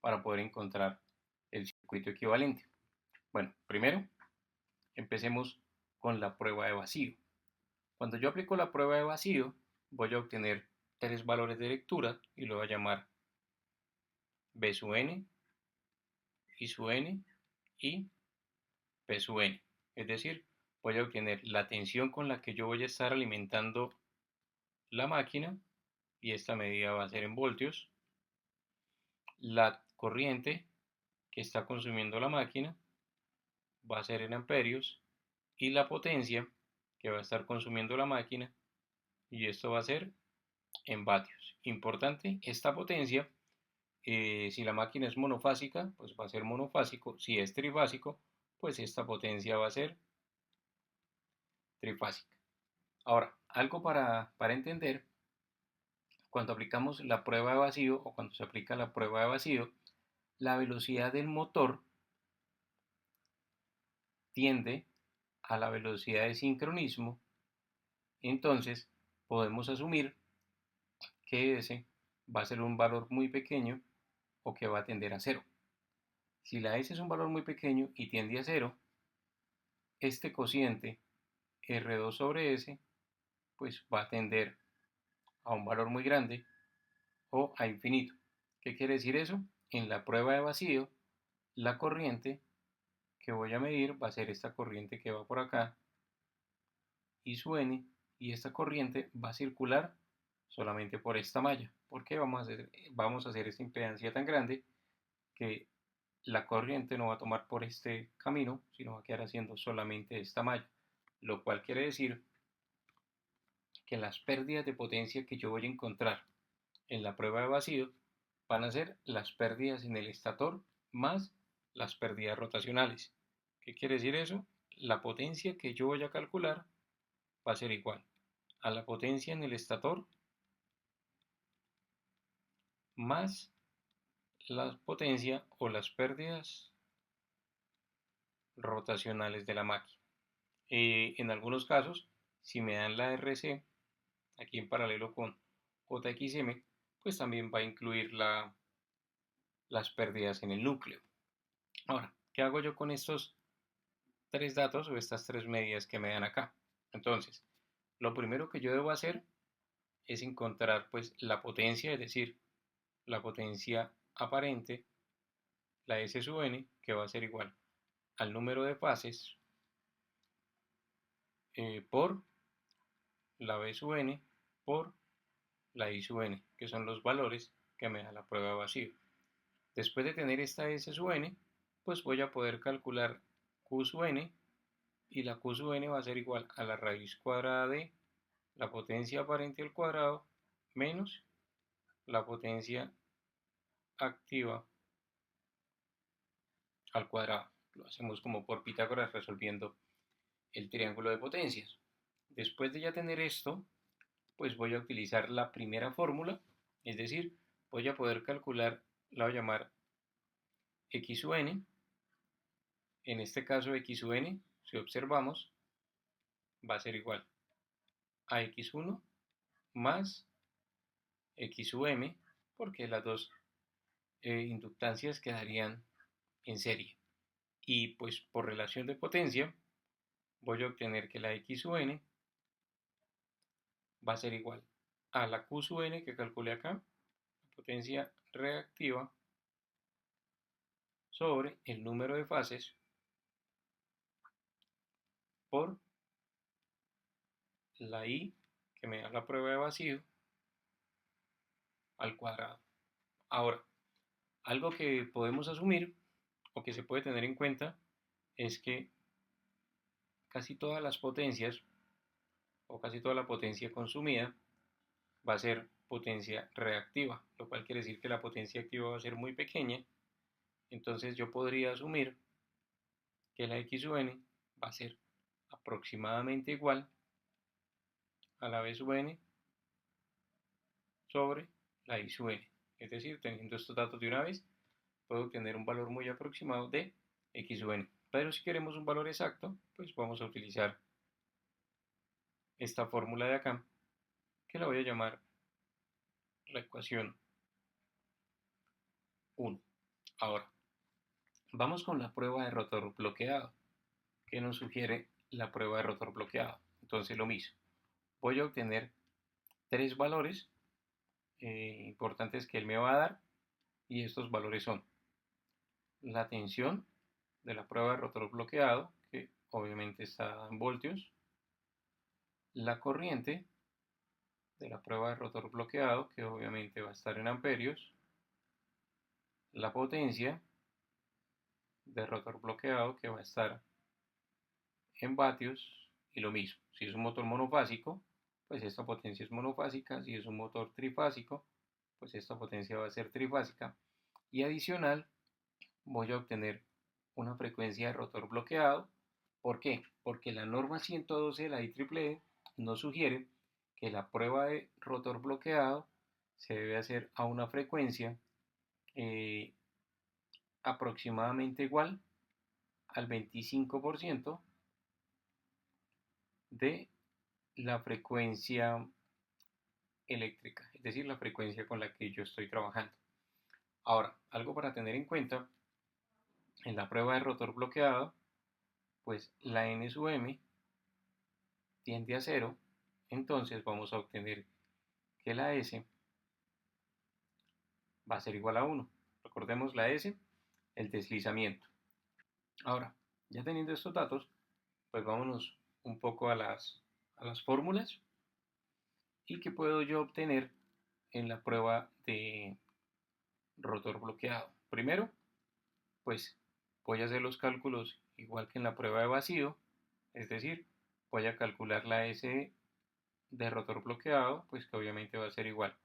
para poder encontrar el circuito equivalente. Bueno, primero empecemos con la prueba de vacío. Cuando yo aplico la prueba de vacío, voy a obtener tres valores de lectura y lo voy a llamar B sub n, I sub n y P sub n. Es decir, voy a obtener la tensión con la que yo voy a estar alimentando la máquina, y esta medida va a ser en voltios, la corriente que está consumiendo la máquina va a ser en amperios, y la potencia que va a estar consumiendo la máquina, y esto va a ser en vatios. Importante, esta potencia, si la máquina es monofásica, pues va a ser monofásico. Si es trifásico, pues esta potencia va a ser trifásica. Ahora, algo para entender, cuando aplicamos la prueba de vacío o cuando se aplica la prueba de vacío, la velocidad del motor tiende a la velocidad de sincronismo. Entonces podemos asumir que S va a ser un valor muy pequeño o que va a tender a cero. Si la S es un valor muy pequeño y tiende a cero, este cociente R2 sobre S pues va a tender a un valor muy grande o a infinito. ¿Qué quiere decir eso? En la prueba de vacío, la corriente que voy a medir va a ser esta corriente que va por acá, I sub n, y esta corriente va a circular solamente por esta malla, porque vamos a hacer esta impedancia tan grande que la corriente no va a tomar por este camino, sino va a quedar haciendo solamente esta malla, lo cual quiere decir que las pérdidas de potencia que yo voy a encontrar en la prueba de vacío van a ser las pérdidas en el estator más las pérdidas rotacionales. ¿Qué quiere decir eso? La potencia que yo voy a calcular va a ser igual a la potencia en el estator más la potencia o las pérdidas rotacionales de la máquina. En algunos casos, si me dan la RC aquí en paralelo con JXM, pues también va a incluir las pérdidas en el núcleo. Ahora, ¿qué hago yo con estos tres datos o estas tres medidas que me dan acá? Entonces, lo primero que yo debo hacer es encontrar pues la potencia, es decir, la potencia aparente, la S sub n, que va a ser igual al número de fases por la B sub n por la I sub n, que son los valores que me da la prueba de vacío. Después de tener esta S sub n, pues voy a poder calcular Q sub n, y la Q sub n va a ser igual a la raíz cuadrada de la potencia aparente al cuadrado menos la potencia activa al cuadrado. Lo hacemos como por Pitágoras resolviendo el triángulo de potencias. Después de ya tener esto, pues voy a utilizar la primera fórmula, es decir, voy a poder calcular, la voy a llamar X sub n. En este caso X sub n, si observamos, va a ser igual a X1 más X sub m, porque las dos inductancias quedarían en serie. Y pues por relación de potencia, voy a obtener que la X sub n va a ser igual a la Q sub n que calculé acá, la potencia reactiva, sobre el número de fases por la I, que me da la prueba de vacío, al cuadrado. Ahora, algo que podemos asumir o que se puede tener en cuenta es que casi todas las potencias o casi toda la potencia consumida va a ser potencia reactiva, lo cual quiere decir que la potencia activa va a ser muy pequeña. Entonces yo podría asumir que la X sub n va a ser aproximadamente igual a la B sub n sobre la I sub n. Es decir, teniendo estos datos de una vez, puedo obtener un valor muy aproximado de X sub n. Pero si queremos un valor exacto, pues vamos a utilizar esta fórmula de acá, que la voy a llamar la ecuación 1. Ahora, vamos con la prueba de rotor bloqueado. ¿Qué nos sugiere la prueba de rotor bloqueado? Entonces lo mismo. Voy a obtener tres valores importantes que él me va a dar y estos valores son la tensión de la prueba de rotor bloqueado, que obviamente está en voltios, la corriente de la prueba de rotor bloqueado, que obviamente va a estar en amperios, la potencia de rotor bloqueado, que va a estar en vatios, y lo mismo. Si es un motor monofásico, pues esta potencia es monofásica. Si es un motor trifásico, pues esta potencia va a ser trifásica. Y adicional, voy a obtener una frecuencia de rotor bloqueado. ¿Por qué? Porque la norma 112 de la IEEE nos sugiere que la prueba de rotor bloqueado se debe hacer a una frecuencia eh, aproximadamente igual al 25% de la frecuencia eléctrica, es decir, la frecuencia con la que yo estoy trabajando. Ahora, algo para tener en cuenta, en la prueba de rotor bloqueado, pues la N sub M tiende a cero, entonces vamos a obtener que la S va a ser igual a 1. Recordemos la S, el deslizamiento. Ahora, ya teniendo estos datos, pues vámonos un poco a las fórmulas y qué puedo yo obtener en la prueba de rotor bloqueado. Primero, pues voy a hacer los cálculos igual que en la prueba de vacío, es decir, voy a calcular la S de rotor bloqueado, pues que obviamente va a ser igual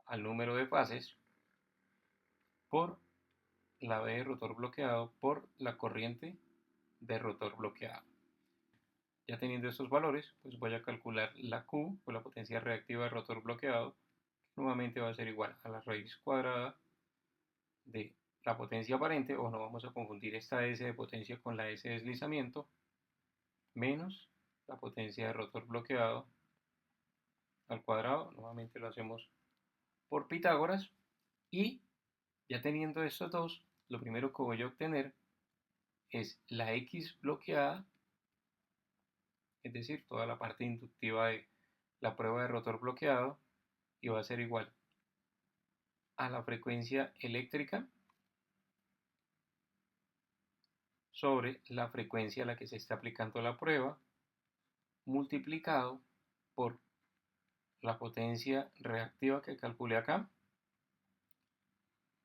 al número de fases por la B de rotor bloqueado por la corriente de rotor bloqueado. Ya teniendo estos valores, pues voy a calcular la Q, o la potencia reactiva de rotor bloqueado, que nuevamente va a ser igual a la raíz cuadrada de la potencia aparente, o no vamos a confundir esta S de potencia con la S de deslizamiento, menos la potencia de rotor bloqueado al cuadrado, nuevamente lo hacemos por Pitágoras, y ya teniendo estos dos, lo primero que voy a obtener es la X bloqueada, es decir, toda la parte inductiva de la prueba de rotor bloqueado, y va a ser igual a la frecuencia eléctrica sobre la frecuencia a la que se está aplicando la prueba, multiplicado por la potencia reactiva que calculé acá,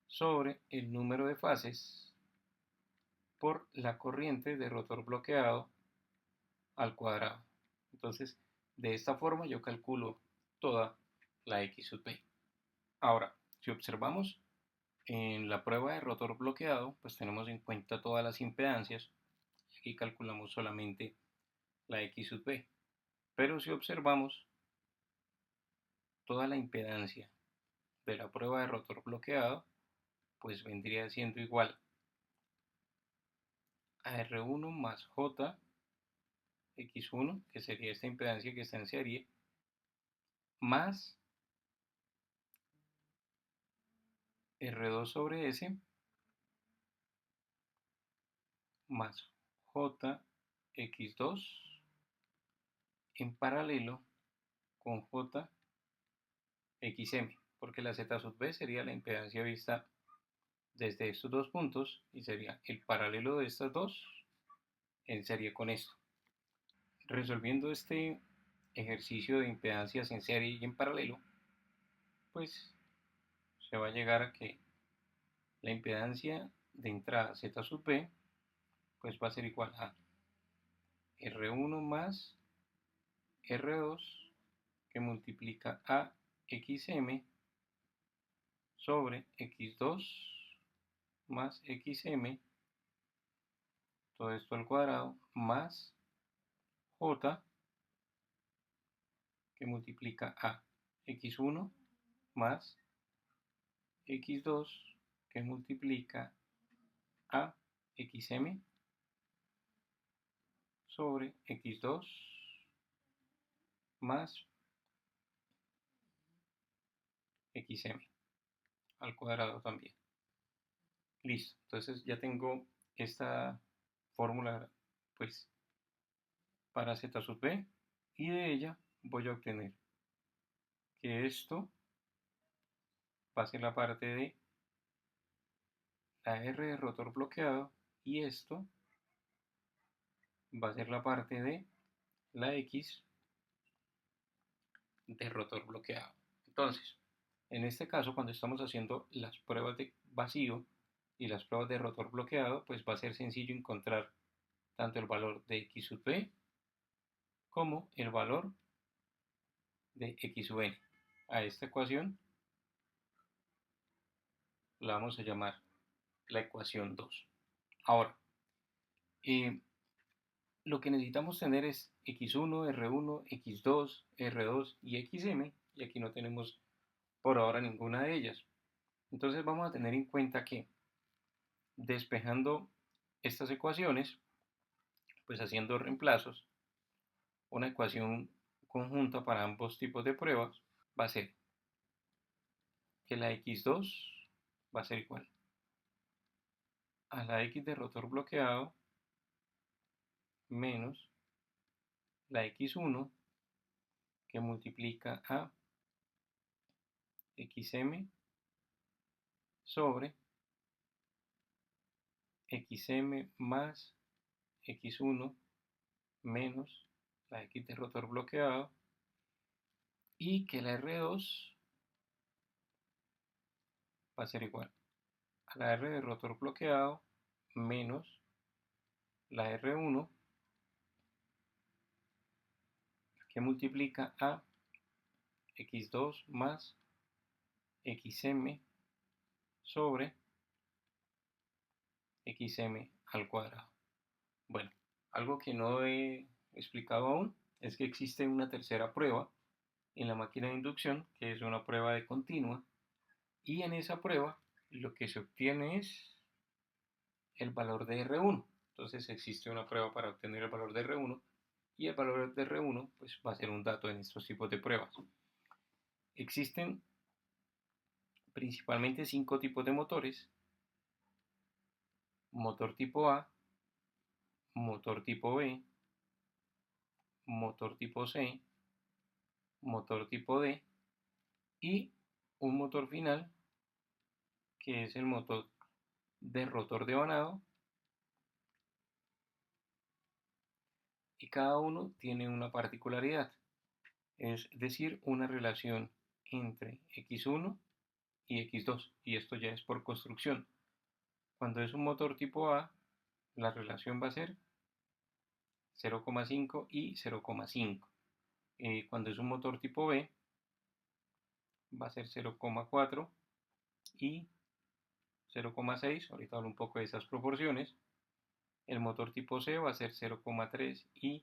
sobre el número de fases por la corriente de rotor bloqueado al cuadrado. Entonces, de esta forma yo calculo toda la X sub B. Ahora, si observamos en la prueba de rotor bloqueado, pues tenemos en cuenta todas las impedancias. Aquí calculamos solamente la X sub B. Pero si observamos toda la impedancia de la prueba de rotor bloqueado, pues vendría siendo igual a R1 más J X1, que sería esta impedancia que está en serie, más R2 sobre S, más J X2 en paralelo con J XM, porque la Z sub B sería la impedancia vista desde estos dos puntos y sería el paralelo de estas dos en serie con esto. Resolviendo este ejercicio de impedancias en serie y en paralelo, pues se va a llegar a que la impedancia de entrada Z sub B pues va a ser igual a R1 más R2 que multiplica a XM sobre X2 más XM, todo esto al cuadrado, más J que multiplica a X1 más X2 que multiplica a XM sobre X2 más XM al cuadrado también. Listo. Entonces ya tengo esta fórmula pues para z sub b y de ella voy a obtener que esto va a ser la parte de la R de rotor bloqueado y esto va a ser la parte de la X de rotor bloqueado. Entonces, en este caso, cuando estamos haciendo las pruebas de vacío y las pruebas de rotor bloqueado, pues va a ser sencillo encontrar tanto el valor de X sub b como el valor de X sub n. A esta ecuación la vamos a llamar la ecuación 2. Ahora, eh, lo que necesitamos tener es x1, r1, x2, r2 y xm, y aquí no tenemos por ahora ninguna de ellas. Entonces vamos a tener en cuenta que despejando estas ecuaciones, pues haciendo reemplazos, una ecuación conjunta para ambos tipos de pruebas va a ser que la x2 va a ser igual a la x de rotor bloqueado menos la x1 que multiplica a xm sobre xm más x1 menos la x de rotor bloqueado y que la R2 va a ser igual a la R de rotor bloqueado menos la R1 que multiplica a x2 más xm sobre xm al cuadrado. Bueno, algo que no he explicado aún es que existe una tercera prueba en la máquina de inducción, que es una prueba de continua, y en esa prueba lo que se obtiene es el valor de R1. Entonces existe una prueba para obtener el valor de R1 y el valor de R1 pues, va a ser un dato en estos tipos de pruebas. Existen principalmente 5 tipos de motores: motor tipo A, motor tipo B, motor tipo C, motor tipo D y un motor final que es el motor de rotor devanado, y cada uno tiene una particularidad, es decir, una relación entre x1 y x2, y esto ya es por construcción. Cuando es un motor tipo A, la relación va a ser 0,5 y 0,5. Cuando es un motor tipo B, va a ser 0,4 y 0,6. Ahorita hablo un poco de esas proporciones. El motor tipo C va a ser 0,3 y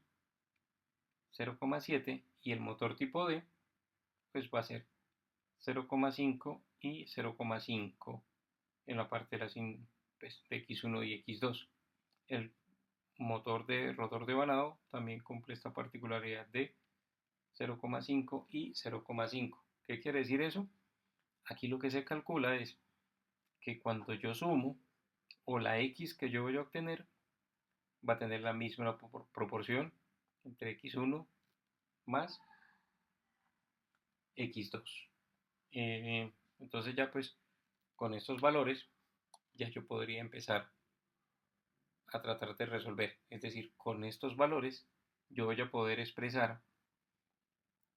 0,7. Y el motor tipo D, pues va a ser 0,5 y 0,5 en la parte de, las pues, de X1 y X2. El motor de rotor devanado también cumple esta particularidad de 0,5 y 0,5. ¿Qué quiere decir eso? Aquí lo que se calcula es que cuando yo sumo, o la X que yo voy a obtener va a tener la misma proporción entre X1 más X2. Entonces ya pues con estos valores ya yo podría empezar a tratar de resolver. Es decir, con estos valores yo voy a poder expresar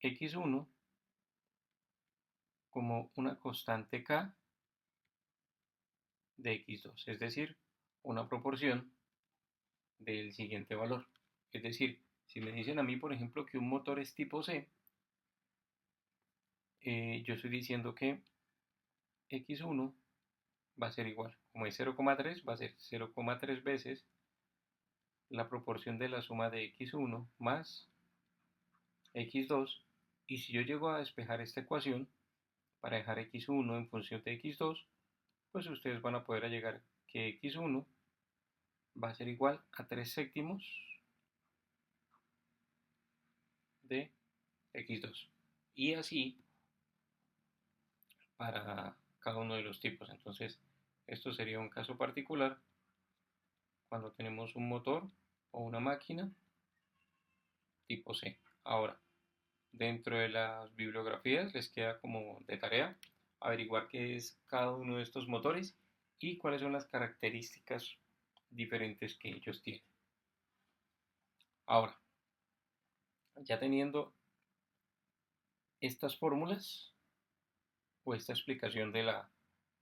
X1 como una constante K de X2, es decir, una proporción del siguiente valor. Es decir, si me dicen a mí, por ejemplo, que un motor es tipo C, yo estoy diciendo que X1 va a ser igual, como es 0,3, va a ser 0,3 veces la proporción de la suma de X1 más X2, y si yo llego a despejar esta ecuación para dejar X1 en función de X2, pues ustedes van a poder llegar que X1 va a ser igual a 3 séptimos de X2. Y así para cada uno de los tipos. Entonces, Esto sería un caso particular cuando tenemos un motor o una máquina tipo C. Ahora, dentro de las bibliografías les queda como de tarea averiguar qué es cada uno de estos motores y cuáles son las características diferentes que ellos tienen. Ahora, ya teniendo estas fórmulas o esta explicación de la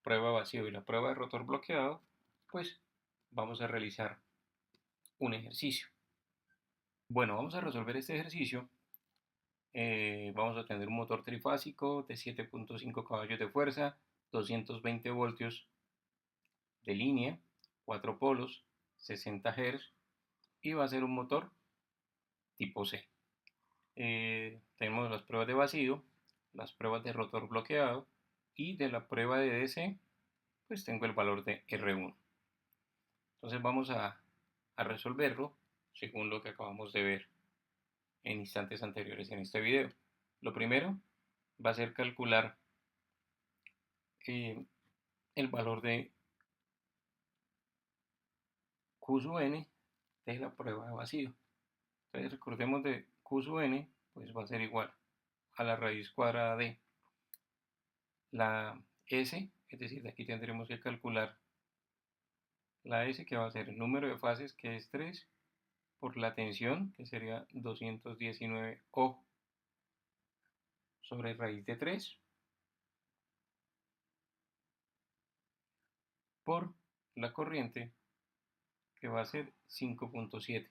prueba vacío y la prueba de rotor bloqueado, pues vamos a realizar un ejercicio. Bueno, vamos a resolver este ejercicio. Vamos a tener un motor trifásico de 7.5 caballos de fuerza, 220 voltios de línea, 4 polos, 60 Hz y va a ser un motor tipo C. Tenemos las pruebas de vacío, las pruebas de rotor bloqueado y de la prueba de DC, pues tengo el valor de R1. Entonces vamos a resolverlo según lo que acabamos de ver en instantes anteriores en este video. Lo primero va a ser calcular eh, el valor de Q sub n de la prueba de vacío. Entonces recordemos de Q sub n, pues va a ser igual a la raíz cuadrada de la S, es decir, de aquí tendremos que calcular la S, que va a ser el número de fases, que es 3, por la tensión, que sería 219 O sobre raíz de 3, por la corriente, que va a ser 5.7.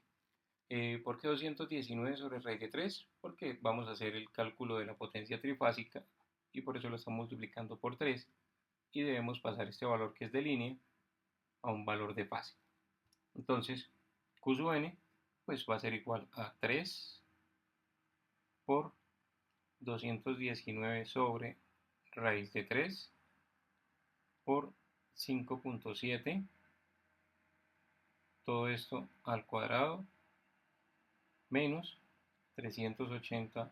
¿Por qué 219 sobre raíz de 3? Porque vamos a hacer el cálculo de la potencia trifásica y por eso lo estamos multiplicando por 3 y debemos pasar este valor que es de línea a un valor de fase. Entonces, Q sub n pues va a ser igual a 3 por 219 sobre raíz de 3 por 5.7, todo esto al cuadrado, menos 380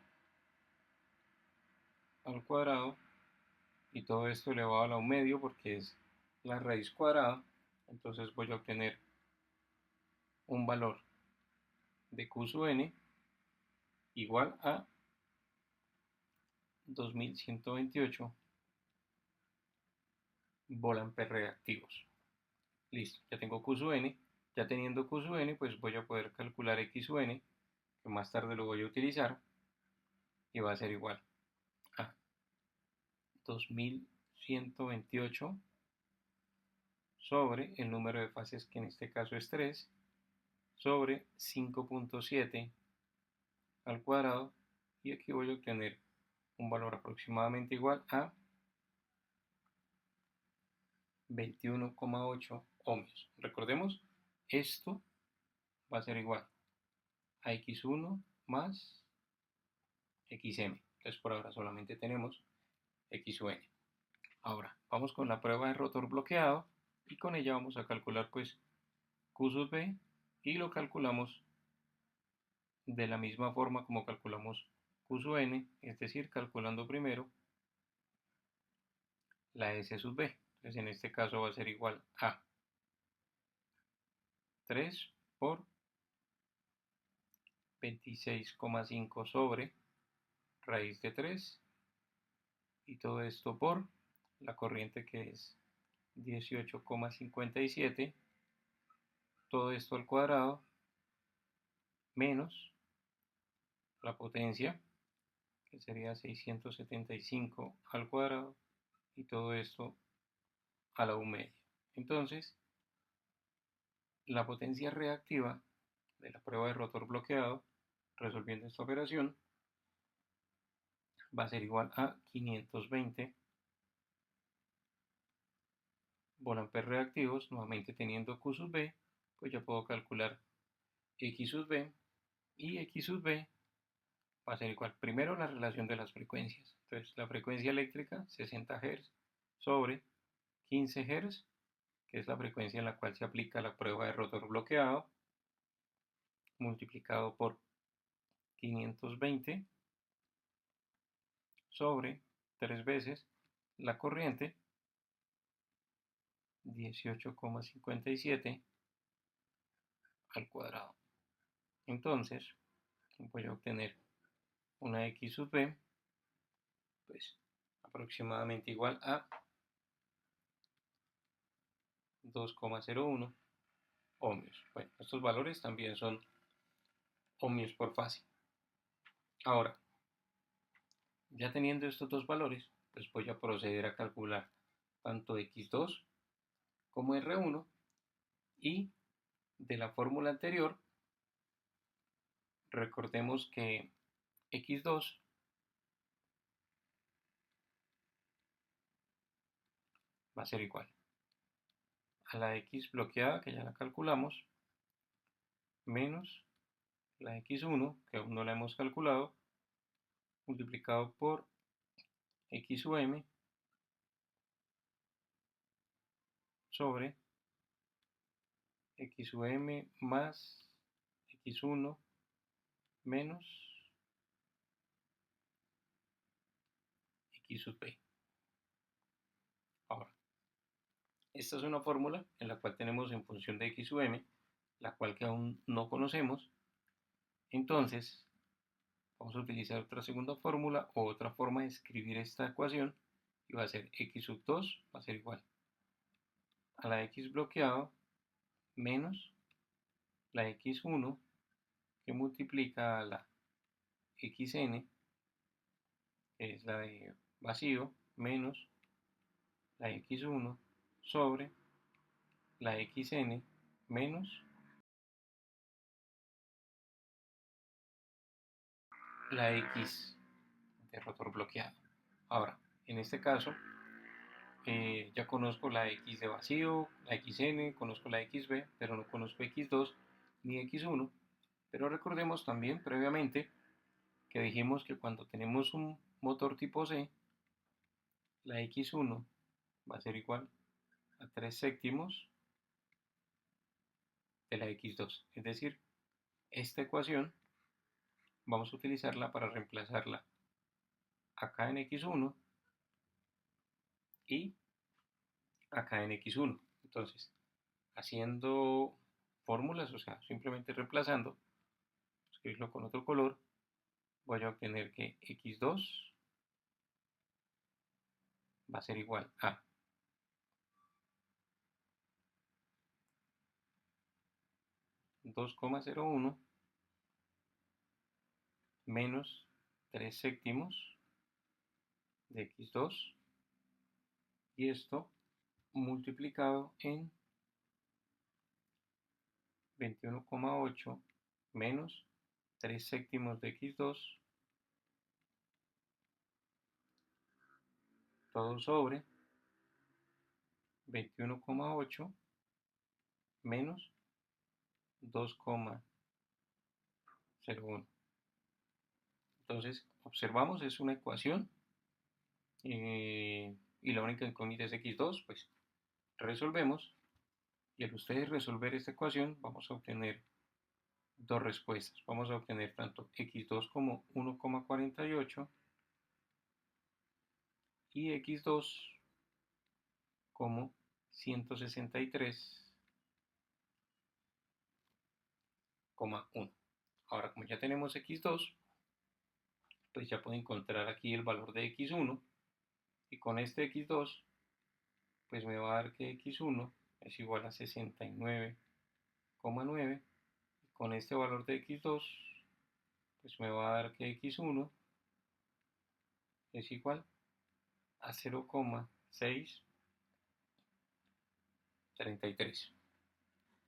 al cuadrado, y todo esto elevado a la un medio porque es la raíz cuadrada. Entonces voy a obtener un valor de Q sub n igual a 2128 volamperes reactivos. Listo, ya tengo Q sub n. Ya teniendo Q sub n, pues voy a poder calcular X sub n, que más tarde lo voy a utilizar, y va a ser igual a 2128 sobre el número de fases, que en este caso es 3, sobre 5.7 al cuadrado, y aquí voy a obtener un valor aproximadamente igual a 21,8 ohmios. Recordemos, esto va a ser igual a X1 más XM. Entonces por ahora solamente tenemos X sub n. Ahora vamos con la prueba de rotor bloqueado y con ella vamos a calcular pues Q sub B, y lo calculamos de la misma forma como calculamos Q sub n, es decir, calculando primero la S sub B. Entonces en este caso va a ser igual a 3 por 26,5 sobre raíz de 3, y todo esto por la corriente, que es 18,57, todo esto al cuadrado, menos la potencia, que sería 675 al cuadrado, y todo esto a la 1 media. Entonces, la potencia reactiva de la prueba de rotor bloqueado, resolviendo esta operación, va a ser igual a 520 volamperes reactivos. Nuevamente teniendo Q sub B, pues ya puedo calcular X sub B, y X sub B va a ser igual, primero, la relación de las frecuencias. Entonces la frecuencia eléctrica 60 Hz sobre 15 Hz, que es la frecuencia en la cual se aplica la prueba de rotor bloqueado, multiplicado por 520 sobre 3 veces la corriente, 18,57 al cuadrado. Entonces voy a obtener una x sub b, pues aproximadamente igual a 2,01 ohmios. Bueno, estos valores también son ohmios por fase. Ahora, ya teniendo estos dos valores, pues voy a proceder a calcular tanto x2 como r1, y de la fórmula anterior recordemos que x2 va a ser igual a la x bloqueada, que ya la calculamos, menos la x1, que aún no la hemos calculado, multiplicado por x sub m sobre x sub m más x1 menos x sub b. Ahora, esta es una fórmula en la cual tenemos en función de x sub m, la cual que aún no conocemos. Entonces, vamos a utilizar otra segunda fórmula o otra forma de escribir esta ecuación, y va a ser x sub 2 va a ser igual a la x bloqueado menos la x1, que multiplica a la xn, que es la de vacío, menos la x1 sobre la xn menos la x de rotor bloqueado. Ahora, en este caso, ya conozco la x de vacío, la xn, conozco la xb, pero no conozco x2 ni x1. Pero recordemos también previamente que dijimos que cuando tenemos un motor tipo C, la x1 va a ser igual a 3 séptimos de la x2. Es decir, esta ecuación vamos a utilizarla para reemplazarla acá en x1 y acá en x1. Entonces, haciendo fórmulas, o sea, simplemente reemplazando, escribirlo con otro color, voy a obtener que x2 va a ser igual a 2,01 menos 3 séptimos de x2, y esto multiplicado en 21,8 menos 3 séptimos de x2, todo sobre 21,8 menos 2,01. Entonces, observamos, es una ecuación, y la única incógnita es x2, pues resolvemos, y al ustedes resolver esta ecuación vamos a obtener dos respuestas. Vamos a obtener tanto x2 como 1,48 y x2 como 163,1. Ahora, como ya tenemos x2, pues ya puedo encontrar aquí el valor de x1, y con este x2 pues me va a dar que x1 es igual a 69,9, y con este valor de x2 pues me va a dar que x1 es igual a 0,633.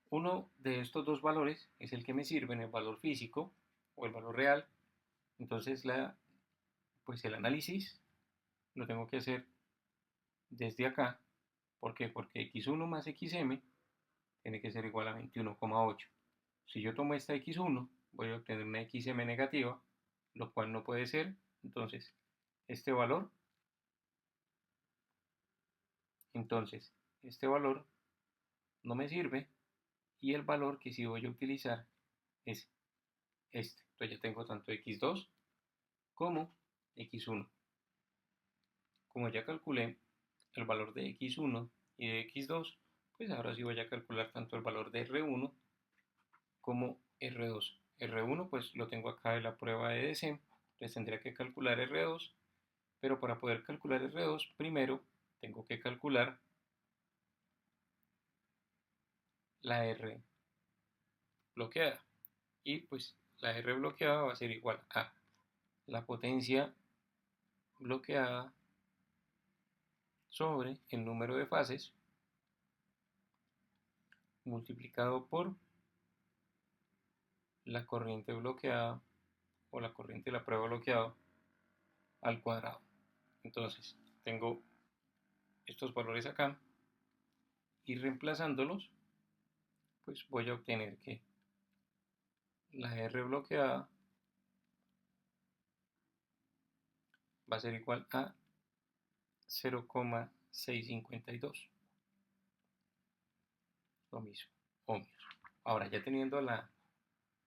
Uno de estos dos valores es el que me sirve en el valor físico o el valor real. Entonces pues el análisis lo tengo que hacer desde acá. ¿Por qué? Porque x1 más xm tiene que ser igual a 21,8. Si yo tomo esta x1, voy a obtener una xm negativa, lo cual no puede ser. Entonces, este valor, entonces, este valor no me sirve, y el valor que sí voy a utilizar es este. Entonces ya tengo tanto x2 como x1. Como ya calculé el valor de x1 y de x2, pues ahora sí voy a calcular tanto el valor de R1 como R2. R1 pues lo tengo acá en la prueba de DC, entonces tendría que calcular R2, pero para poder calcular R2 primero tengo que calcular la R bloqueada, y pues la R bloqueada va a ser igual a la potencia bloqueada sobre el número de fases multiplicado por la corriente bloqueada o la corriente de la prueba bloqueada al cuadrado. Entonces tengo estos valores acá y reemplazándolos pues voy a obtener que la R bloqueada va a ser igual a 0,652, lo mismo, ohmios. Ahora ya teniendo la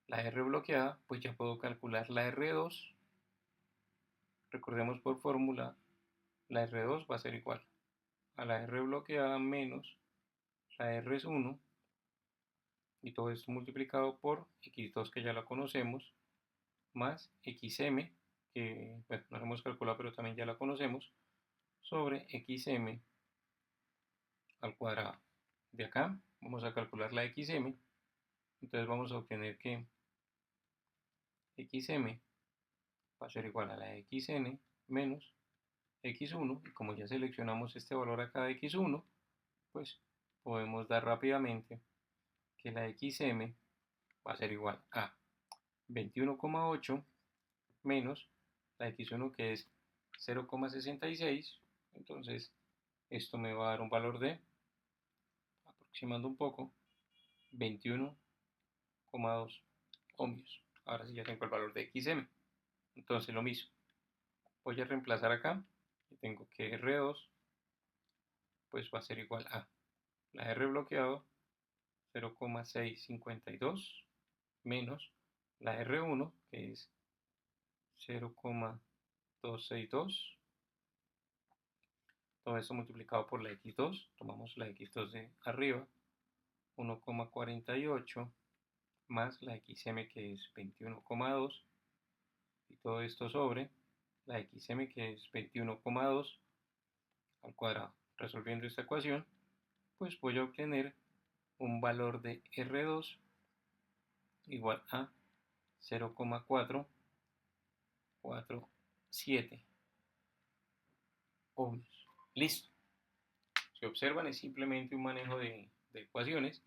R bloqueada, pues ya puedo calcular la R2. Recordemos por fórmula, la R2 va a ser igual a la R bloqueada menos la R1, y todo esto multiplicado por X2, que ya la conocemos, más XM, que bueno, no la hemos calculado pero también ya la conocemos, sobre XM al cuadrado. De acá vamos a calcular la XM, entonces vamos a obtener que XM va a ser igual a la XN menos X1, y como ya seleccionamos este valor acá de X1, pues podemos dar rápidamente que la XM va a ser igual a 21,8 menos la X1, que es 0,66. Entonces esto me va a dar un valor de, aproximando un poco, 21,2 ohmios. Ahora sí ya tengo el valor de XM. Entonces lo mismo, voy a reemplazar acá y tengo que R2 pues va a ser igual a la R bloqueado 0,652 menos la R1, que es 0,262. Todo esto multiplicado por la X2, tomamos la X2 de arriba, 1,48 más la XM, que es 21,2, y todo esto sobre la XM, que es 21,2 al cuadrado. Resolviendo esta ecuación, pues voy a obtener un valor de R2 igual a 0,447 ohmios. Listo. Si observan, es simplemente un manejo de ecuaciones,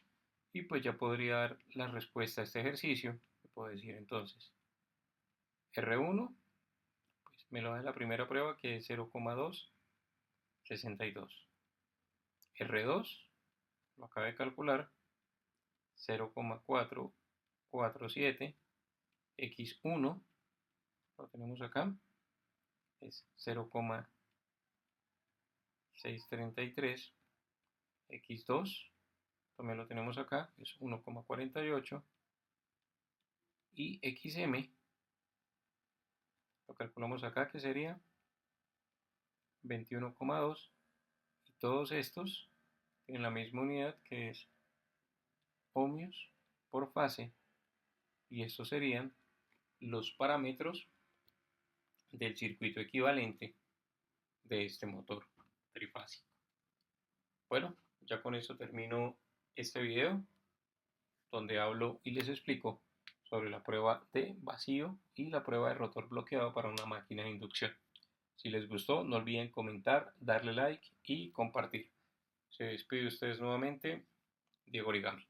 y pues ya podría dar la respuesta a este ejercicio. Puedo decir entonces R1, pues me lo da la primera prueba, que es 0,262. R2 lo acabo de calcular, 0,447. X1 lo tenemos acá, es 0,633. X2 también lo tenemos acá, es 1,48. Y XM lo calculamos acá, que sería 21,2. Y todos estos tienen la misma unidad, que es ohmios por fase, y estos serían los parámetros del circuito equivalente de este motor trifásico. Bueno, ya con esto termino este video, donde hablo y les explico sobre la prueba de vacío y la prueba de rotor bloqueado para una máquina de inducción. Si les gustó, no olviden comentar, darle like y compartir. Se despide de ustedes nuevamente, Diego Origami.